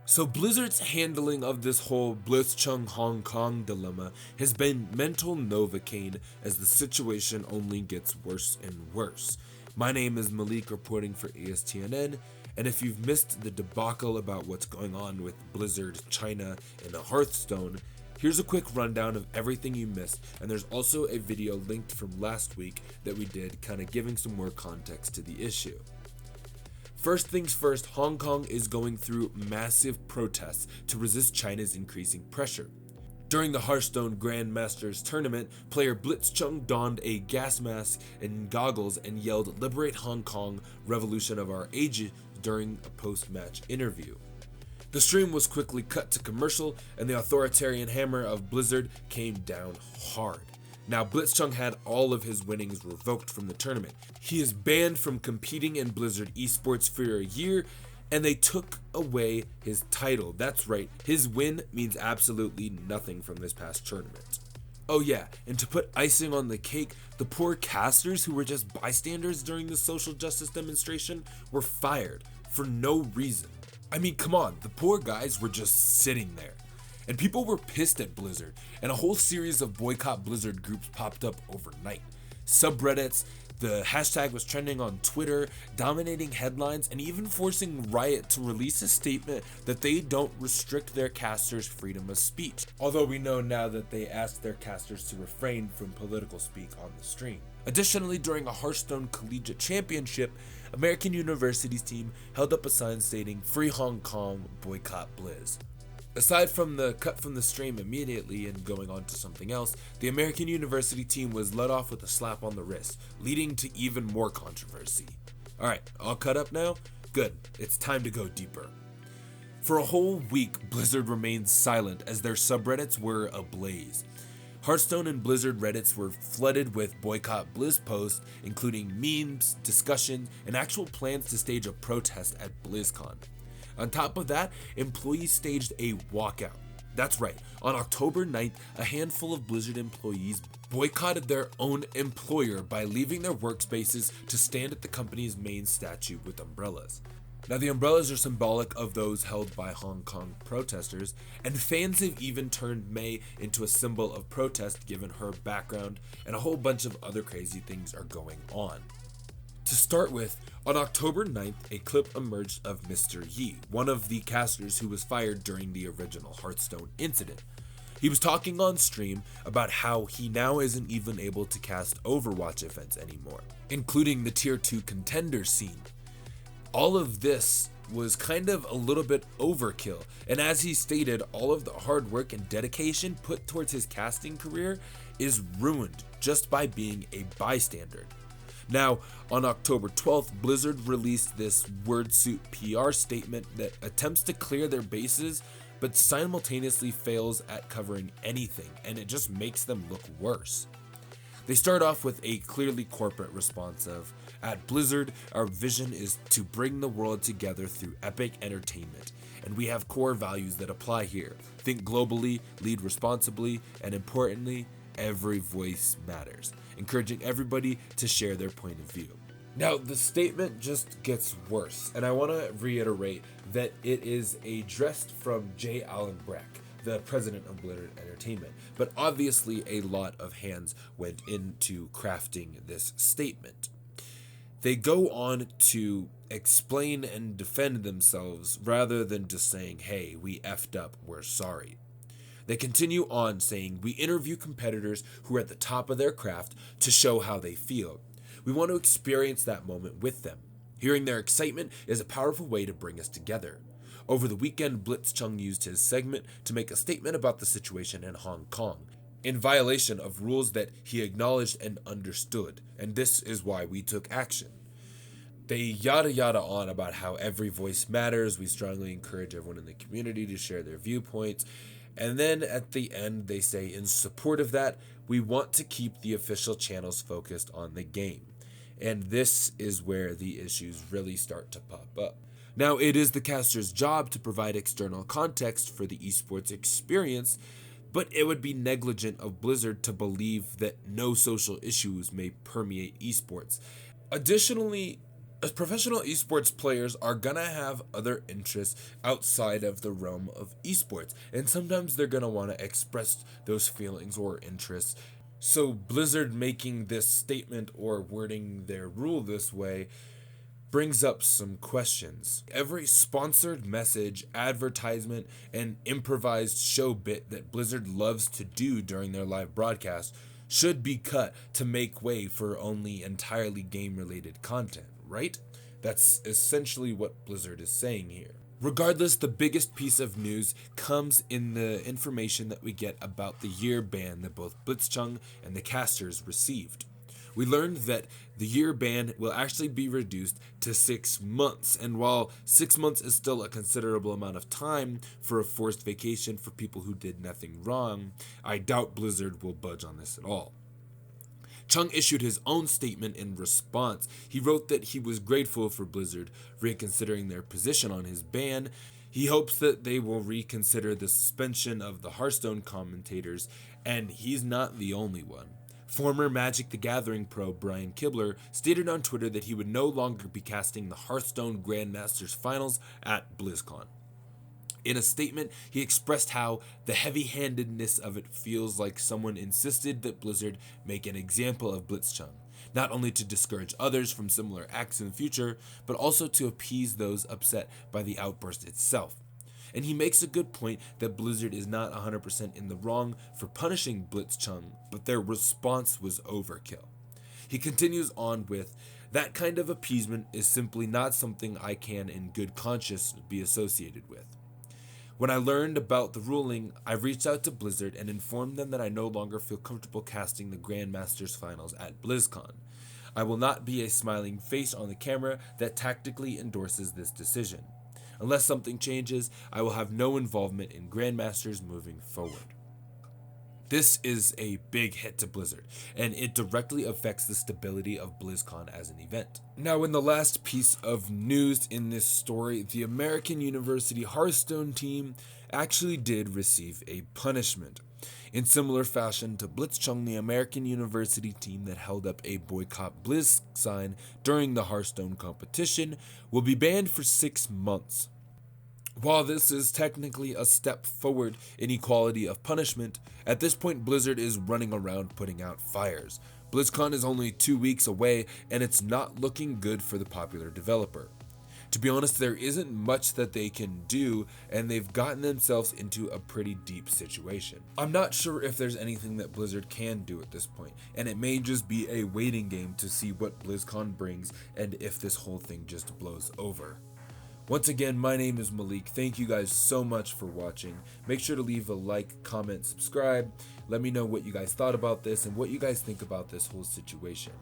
So Blizzard's handling of this whole Blitzchung Hong Kong dilemma has been mental novocaine as the situation only gets worse and worse. My name is Malik reporting for ESTNN, and if you've missed the debacle about what's going on with Blizzard, China, and Hearthstone, here's a quick rundown of everything you missed, and there's also a video linked from last week that we did kind of giving some more context to the issue. First things first, Hong Kong is going through massive protests to resist China's increasing pressure. During the Hearthstone Grandmasters tournament, player Blitzchung donned a gas mask and goggles and yelled "Liberate Hong Kong, Revolution of Our Age" during a post-match interview. The stream was quickly cut to commercial, and the authoritarian hammer of Blizzard came down hard. Now, Blitzchung had all of his winnings revoked from the tournament. He is banned from competing in Blizzard esports for a year, and they took away his title. That's right, his win means absolutely nothing from this past tournament. Oh yeah, and to put icing on the cake, the poor casters who were just bystanders during the social justice demonstration were fired for no reason. I mean, come on, the poor guys were just sitting there. And people were pissed at Blizzard, and a whole series of boycott Blizzard groups popped up overnight. Subreddits, the hashtag was trending on Twitter, dominating headlines, and even forcing Riot to release a statement that they don't restrict their casters' freedom of speech. Although we know now that they asked their casters to refrain from political speak on the stream. Additionally, during a Hearthstone Collegiate Championship, American University's team held up a sign stating "Free Hong Kong, boycott Blizz." Aside from the cut from the stream immediately and going on to something else, the American University team was let off with a slap on the wrist, leading to even more controversy. Alright, all cut up now? Good, it's time to go deeper. For a whole week, Blizzard remained silent as their subreddits were ablaze. Hearthstone and Blizzard Reddits were flooded with boycott Blizz posts, including memes, discussions, and actual plans to stage a protest at BlizzCon. On top of that, employees staged a walkout. That's right, on October 9th, a handful of Blizzard employees boycotted their own employer by leaving their workspaces to stand at the company's main statue with umbrellas. Now, the umbrellas are symbolic of those held by Hong Kong protesters, and fans have even turned May into a symbol of protest given her background, and a whole bunch of other crazy things are going on. To start with, on October 9th, a clip emerged of Mr. Yi, one of the casters who was fired during the original Hearthstone incident. He was talking on stream about how he now isn't even able to cast Overwatch events anymore, including the Tier 2 contender scene. All of this was kind of a little bit overkill, and as he stated, all of the hard work and dedication put towards his casting career is ruined just by being a bystander. Now, on October 12th, Blizzard released this wordsuit PR statement that attempts to clear their bases, but simultaneously fails at covering anything, and it just makes them look worse. They start off with a clearly corporate response of, "At Blizzard, our vision is to bring the world together through epic entertainment, and we have core values that apply here. Think globally, lead responsibly, and importantly, every voice matters, encouraging everybody to share their point of view." Now, the statement just gets worse, and I want to reiterate that it is addressed from J. Allen Brack, the president of Blizzard Entertainment, but obviously a lot of hands went into crafting this statement. They go on to explain and defend themselves rather than just saying, "Hey, we effed up, we're sorry." They continue on saying, "We interview competitors who are at the top of their craft to show how they feel. We want to experience that moment with them. Hearing their excitement is a powerful way to bring us together." Over the weekend, Blitzchung used his segment to make a statement about the situation in Hong Kong, in violation of rules that he acknowledged and understood, and this is why we took action. They yada yada on about how every voice matters, we strongly encourage everyone in the community to share their viewpoints, and then at the end they say, in support of that, we want to keep the official channels focused on the game. And this is where the issues really start to pop up. Now, it is the caster's job to provide external context for the esports experience, but it would be negligent of Blizzard to believe that no social issues may permeate esports. Additionally, As professional esports players are gonna have other interests outside of the realm of esports, and sometimes they're gonna want to express those feelings or interests. So Blizzard making this statement or wording their rule this way brings up some questions. Every sponsored message, advertisement, and improvised show bit that Blizzard loves to do during their live broadcast should be cut to make way for only entirely game-related content, right? That's essentially what Blizzard is saying here. Regardless, the biggest piece of news comes in the information that we get about the year ban that both Blitzchung and the casters received. We learned that the year ban will actually be reduced to 6 months, and while 6 months is still a considerable amount of time for a forced vacation for people who did nothing wrong, I doubt Blizzard will budge on this at all. Chung issued his own statement in response. He wrote that he was grateful for Blizzard reconsidering their position on his ban. He hopes that they will reconsider the suspension of the Hearthstone commentators, and he's not the only one. Former Magic the Gathering pro Brian Kibler stated on Twitter that he would no longer be casting the Hearthstone Grandmasters Finals at BlizzCon. In a statement, he expressed how the heavy-handedness of it feels like someone insisted that Blizzard make an example of Blitzchung, not only to discourage others from similar acts in the future, but also to appease those upset by the outburst itself. And he makes a good point that Blizzard is not 100% in the wrong for punishing Blitzchung, but their response was overkill. He continues on with, "That kind of appeasement is simply not something I can in good conscience be associated with. When I learned about the ruling, I reached out to Blizzard and informed them that I no longer feel comfortable casting the Grandmasters Finals at BlizzCon. I will not be a smiling face on the camera that tactically endorses this decision. Unless something changes, I will have no involvement in Grandmasters moving forward." This is a big hit to Blizzard, and it directly affects the stability of BlizzCon as an event. Now, in the last piece of news in this story, the American University Hearthstone team actually did receive a punishment. In similar fashion to Blitzchung, the American University team that held up a boycott Blizz sign during the Hearthstone competition will be banned for 6 months. While this is technically a step forward in equality of punishment, at this point Blizzard is running around putting out fires. BlizzCon is only 2 weeks away, and it's not looking good for the popular developer. To be honest, there isn't much that they can do, and they've gotten themselves into a pretty deep situation. I'm not sure if there's anything that Blizzard can do at this point, and it may just be a waiting game to see what BlizzCon brings and if this whole thing just blows over. Once again, my name is Malik. Thank you guys so much for watching. Make sure to leave a like, comment, subscribe. Let me know what you guys thought about this and what you guys think about this whole situation.